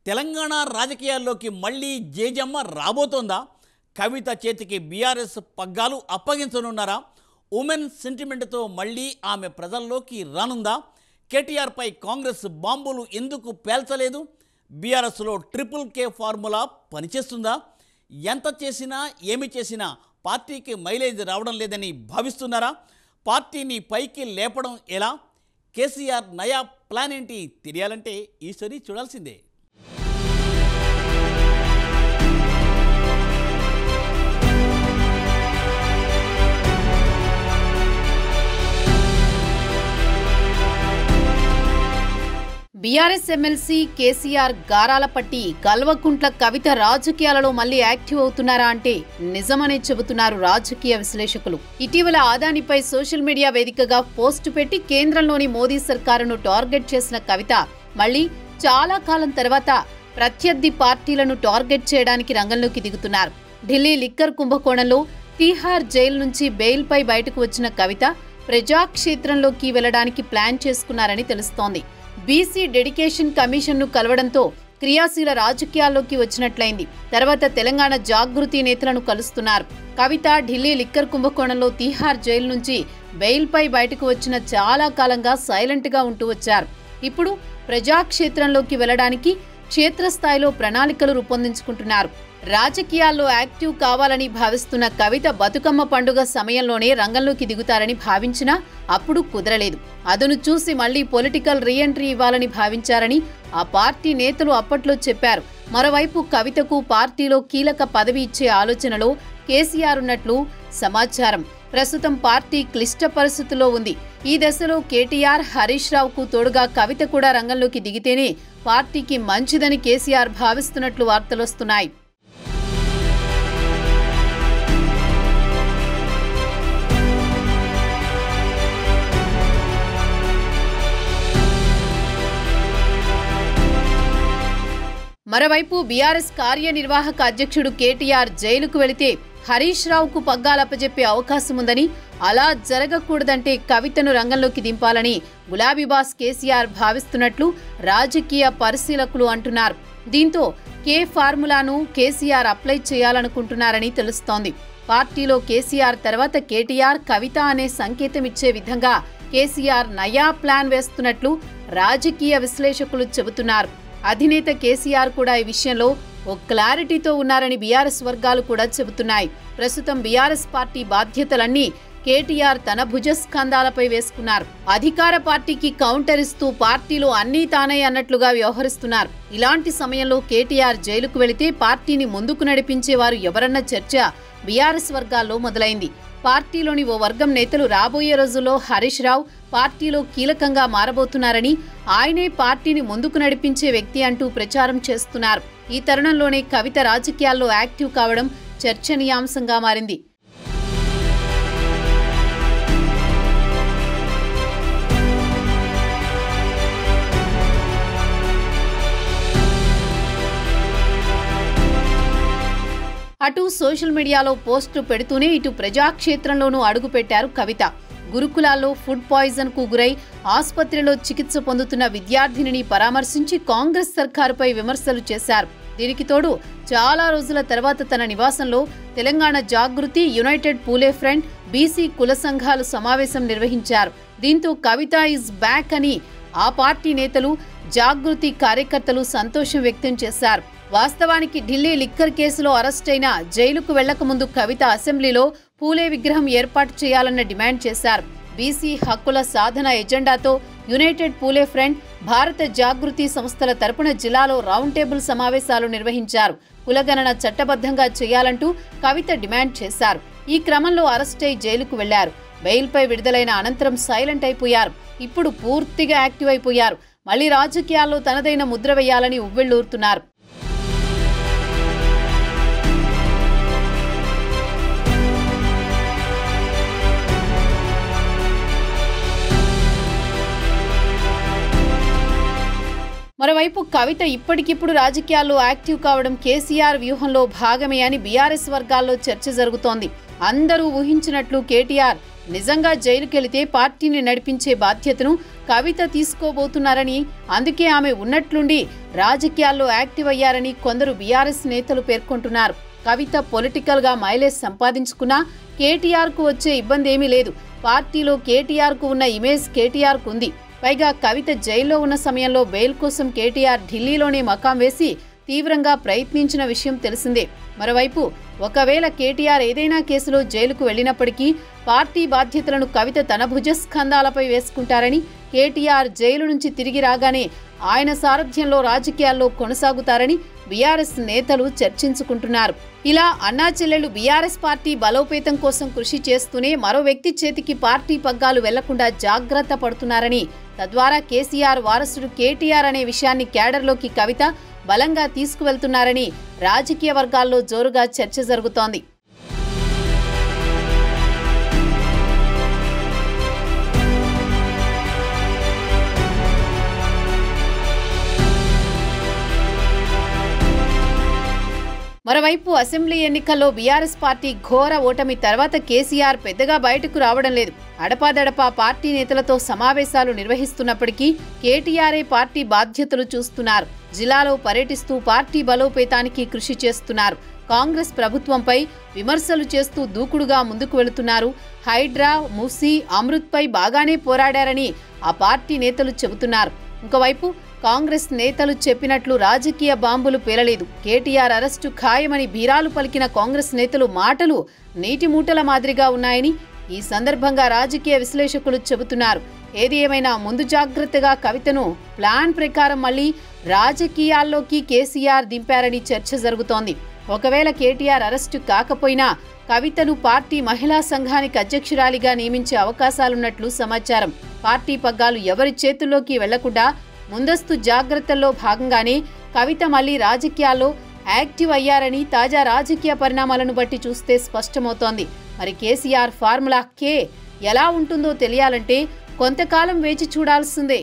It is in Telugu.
తెలంగాణ రాజకీయాల్లోకి మళ్ళీ జేజమ్మ రాబోతోందా? కవిత చేతికి బీఆర్ఎస్ పగ్గాలు అప్పగించనున్నారా? ఉమెన్ సెంటిమెంట్తో మళ్ళీ ఆమె ప్రజల్లోకి రానుందా? కేటీఆర్పై కాంగ్రెస్ బాంబులు ఎందుకు పేల్చలేదు? బీఆర్ఎస్లో ట్రిపుల్ కే ఫార్ములా పనిచేస్తుందా? ఎంత చేసినా ఏమి చేసినా పార్టీకి మైలేజ్ రావడం లేదని భావిస్తున్నారా? పార్టీని పైకి లేపడం ఎలా? కేసీఆర్ నయా ప్లాన్ ఏంటి తెలియాలంటే ఈ స్టోరీ చూడాల్సిందే. బీఆర్ఎస్ ఎమ్మెల్సీ కేసీఆర్ గారాలపట్టి కల్వకుంట్ల కవిత రాజకీయాలలో మళ్లీ యాక్టివ్ అవుతున్నారా అంటే నిజమనే చెబుతున్నారు రాజకీయ విశ్లేషకులు. ఇటీవల ఆదానిపై సోషల్ మీడియా వేదికగా పోస్టు పెట్టి కేంద్రంలోని మోదీ సర్కారును టార్గెట్ చేసిన కవిత మళ్లీ చాలా కాలం తర్వాత ప్రత్యర్థి పార్టీలను టార్గెట్ చేయడానికి రంగంలోకి దిగుతున్నారు. ఢిల్లీ లిక్కర్ కుంభకోణంలో తీహార్ జైలు నుంచి బెయిల్పై బయటకు వచ్చిన కవిత ప్రజాక్షేత్రంలోకి వెళ్లడానికి ప్లాన్ చేసుకున్నారని తెలుస్తోంది. బీసీ డెడికేషన్ కమిషన్ను కలవడంతో క్రియాశీల రాజకీయాల్లోకి వచ్చినట్లయింది. తర్వాత తెలంగాణ జాగృతి నేతలను కలుస్తున్నారు. కవిత ఢిల్లీ లిక్కర్ కుంభకోణంలో తీహార్ జైలు నుంచి బెయిల్పై బయటకు వచ్చిన చాలా కాలంగా సైలెంట్గా ఉంటూ వచ్చారు. ఇప్పుడు ప్రజాక్షేత్రంలోకి వెళ్లడానికి క్షేత్రస్థాయిలో ప్రణాళికలు రూపొందించుకుంటున్నారు. రాజకీయాల్లో యాక్టివ్ కావాలని భావిస్తున్న కవిత బతుకమ్మ పండుగ సమయంలోనే రంగంలోకి దిగుతారని భావించినా అప్పుడు కుదరలేదు. అదను చూసి మళ్లీ పొలిటికల్ రీఎంట్రీ ఇవ్వాలని భావించారని ఆ పార్టీ నేతలు అప్పట్లో చెప్పారు. మరోవైపు కవితకు పార్టీలో కీలక పదవి ఇచ్చే ఆలోచనలో కేసీఆర్ ఉన్నట్లు సమాచారం. ప్రస్తుతం పార్టీ క్లిష్ట పరిస్థితుల్లో ఉంది. ఈ దశలో కేటీఆర్, హరీష్ రావుకు తోడుగా కవిత కూడా రంగంలోకి దిగితేనే పార్టీకి మంచిదని కేసీఆర్ భావిస్తున్నట్లు వార్తలొస్తున్నాయి. మరోవైపు బీఆర్ఎస్ కార్యనిర్వాహక అధ్యక్షుడు కేటీఆర్ జైలుకు వెళితే హరీష్ రావుకు పగ్గాలప్పజెప్పే అవకాశం ఉందని, అలా జరగకూడదంటే కవితను రంగంలోకి దింపాలని గులాబీబాస్ కేసీఆర్ భావిస్తున్నట్లు రాజకీయ పరిశీలకులు అంటున్నారు. దీంతో కే ఫార్ములాను కేసీఆర్ అప్లై చేయాలనుకుంటున్నారని తెలుస్తోంది. పార్టీలో కేసీఆర్ తర్వాత కేటీఆర్, కవిత అనే సంకేతం ఇచ్చే విధంగా కేసీఆర్ నయా ప్లాన్ వేస్తున్నట్లు రాజకీయ విశ్లేషకులు చెబుతున్నారు. అధినేత కేసీఆర్ కూడా ఈ విషయంలో ఓ క్లారిటీతో ఉన్నారని బీఆర్ఎస్ వర్గాలు కూడా చెబుతున్నాయి. ప్రస్తుతం బీఆర్ఎస్ పార్టీ బాధ్యతలన్నీ కేటీఆర్ తన భుజస్కంధాలపై వేసుకున్నారు. అధికార పార్టీకి కౌంటర్ ఇస్తూ పార్టీలో అన్నీ తానే అన్నట్లుగా వ్యవహరిస్తున్నారు. ఇలాంటి సమయంలో కేటీఆర్ జైలుకు వెళితే పార్టీని ముందుకు నడిపించేవారు ఎవరన్న చర్చ బీఆర్ఎస్ వర్గాల్లో మొదలైంది. పార్టీలోని ఓ వర్గం నేతలు రాబోయే రోజుల్లో హరీష్ రావు పార్టీలో కీలకంగా మారబోతున్నారని, ఆయనే పార్టీని ముందుకు నడిపించే వ్యక్తి అంటూ ప్రచారం చేస్తున్నారు. ఈ తరుణంలోనే కవిత రాజకీయాల్లో యాక్టివ్ కావడం చర్చనీయాంశంగా మారింది. అటు సోషల్ మీడియాలో పోస్టులు పెడుతూనే ఇటు ప్రజాక్షేత్రంలోనూ అడుగుపెట్టారు కవిత. గురుకులాల్లో ఫుడ్ పాయిజన్ కు గురై ఆసుపత్రిలో చికిత్స పొందుతున్న విద్యార్థినిని పరామర్శించి కాంగ్రెస్ సర్కారుపై విమర్శలు చేశారు. దీనికి తోడు చాలా రోజుల తర్వాత తన నివాసంలో తెలంగాణ జాగృతి, యునైటెడ్ పూలే ఫ్రంట్, బీసీ కుల సంఘాలు సమావేశం నిర్వహించారు. దీంతో కవిత ఈజ్ బ్యాక్ అని ఆ పార్టీ నేతలు, జాగృతి కార్యకర్తలు సంతోషం వ్యక్తం చేశారు. వాస్తవానికి ఢిల్లీ లిక్కర్ కేసులో అరెస్టైన జైలుకు వెళ్లకముందు కవిత అసెంబ్లీలో పూలే విగ్రహం ఏర్పాటు చేయాలన్న డిమాండ్ చేశారు. బీసీ హక్కుల సాధన ఎజెండాతో యునైటెడ్ పూలే ఫ్రంట్, భారత జాగృతి సంస్థల తరపున జిల్లాలో రౌండ్ టేబుల్ సమావేశాలు నిర్వహించారు. కులగణన చట్టబద్ధంగా చేయాలంటూ కవిత డిమాండ్ చేశారు. ఈ క్రమంలో అరెస్టై జైలుకు వెళ్లారు. బెయిల్పై విడుదలైన అనంతరం సైలెంట్ అయిపోయారు. ఇప్పుడు పూర్తిగా యాక్టివ్ అయిపోయారు. మళ్లీ రాజకీయాల్లో తనదైన ముద్ర వేయాలని ఉవ్విళ్లూరుతున్నారు. మరోవైపు కవిత ఇప్పటికిప్పుడు రాజకీయాల్లో యాక్టివ్ కావడం కేసీఆర్ వ్యూహంలో భాగమే అని బీఆర్ఎస్ వర్గాల్లో చర్చ జరుగుతోంది. అందరూ ఊహించినట్లు కేటీఆర్ నిజంగా జైలుకెళితే పార్టీని నడిపించే బాధ్యతను కవిత తీసుకోబోతున్నారని, అందుకే ఆమె ఉన్నట్లుండి రాజకీయాల్లో యాక్టివ్ అయ్యారని కొందరు బీఆర్ఎస్ నేతలు పేర్కొంటున్నారు. కవిత పొలిటికల్గా మైలేజ్ సంపాదించుకున్నా కేటీఆర్కు వచ్చే ఇబ్బంది ఏమీ లేదు. పార్టీలో కేటీఆర్కు ఉన్న ఇమేజ్ కేటీఆర్కు ఉంది. పైగా కవిత జైల్లో ఉన్న సమయంలో బెయిల్ కోసం కేటీఆర్ ఢిల్లీలోనే మకాం వేసి తీవ్రంగా ప్రయత్నించిన విషయం తెలిసిందే. మరోవైపు ఒకవేళ కేటీఆర్ ఏదైనా కేసులో జైలుకు వెళ్లినప్పటికీ పార్టీ బాధ్యతలను కవిత తన భుజస్కంధాలపై వేసుకుంటారని, కేటీఆర్ జైలు నుంచి తిరిగి రాగానే ఆయన సారథ్యంలో రాజకీయాల్లో కొనసాగుతారని బీఆర్ఎస్ నేతలు చర్చించుకుంటున్నారు. ఇలా అన్నా చెల్లెలు బీఆర్ఎస్ పార్టీ బలోపేతం కోసం కృషి చేస్తూనే మరో వ్యక్తి చేతికి పార్టీ పగ్గాలు వెళ్లకుండా జాగ్రత్త పడుతున్నారని, తద్వారా కేసీఆర్ వారసుడు కేటీఆర్ అనే విషయాన్ని క్యాడర్లోకి కవిత బలంగా తీసుకువెళ్తున్నారని రాజకీయ వర్గాల్లో జోరుగా చర్చ జరుగుతోంది. మరోవైపు అసెంబ్లీ ఎన్నికల్లో బీఆర్ఎస్ పార్టీ ఘోర ఓటమి తర్వాత కేసీఆర్ పెద్దగా బయటకు రావడం లేదు. అడపాదడపా పార్టీ నేతలతో సమావేశాలు నిర్వహిస్తున్నప్పటికీ కేటీఆర్ఏ పార్టీ బాధ్యతలు చూస్తున్నారు. జిల్లాలో పర్యటిస్తూ పార్టీ బలోపేతానికి కృషి చేస్తున్నారు. కాంగ్రెస్ ప్రభుత్వంపై విమర్శలు చేస్తూ దూకుడుగా ముందుకు వెళుతున్నారు. హైడ్రా, మూసీ, అమృత్పై బాగానే పోరాడారని ఆ పార్టీ నేతలు చెబుతున్నారు. ఇంకోవైపు కాంగ్రెస్ నేతలు చెప్పినట్లు రాజకీయ బాంబులు పేలలేదు. కేటీఆర్ అరెస్టు ఖాయమని బీరాలు పలికిన కాంగ్రెస్ నేతలు మాటలు నీటి మూటల మాదిరిగా ఉన్నాయని ఈ సందర్భంగా రాజకీయ విశ్లేషకులు చెబుతున్నారు. ఏది ఏమైనా ముందు జాగ్రత్తగా కవితను ప్లాన్ ప్రకారం మళ్లీ రాజకీయాల్లోకి కేసీఆర్ దింపారని చర్చ జరుగుతోంది. ఒకవేళ కేటీఆర్ అరెస్టు కాకపోయినా కవితను పార్టీ మహిళా సంఘానికి అధ్యక్షురాలిగా నియమించే అవకాశాలున్నట్లు సమాచారం. పార్టీ పగ్గాలు ఎవరి చేతుల్లోకి వెళ్లకుండా ముందస్తు జాగ్రత్తల్లో భాగంగానే కవిత మళ్లీ రాజకీయాల్లో యాక్టివ్ అయ్యారని తాజా రాజకీయ పరిణామాలను బట్టి చూస్తే స్పష్టమవుతోంది. మరి కేసీఆర్ ఫార్ములా కే ఎలా ఉంటుందో తెలియాలంటే కొంతకాలం వేచి చూడాల్సిందే.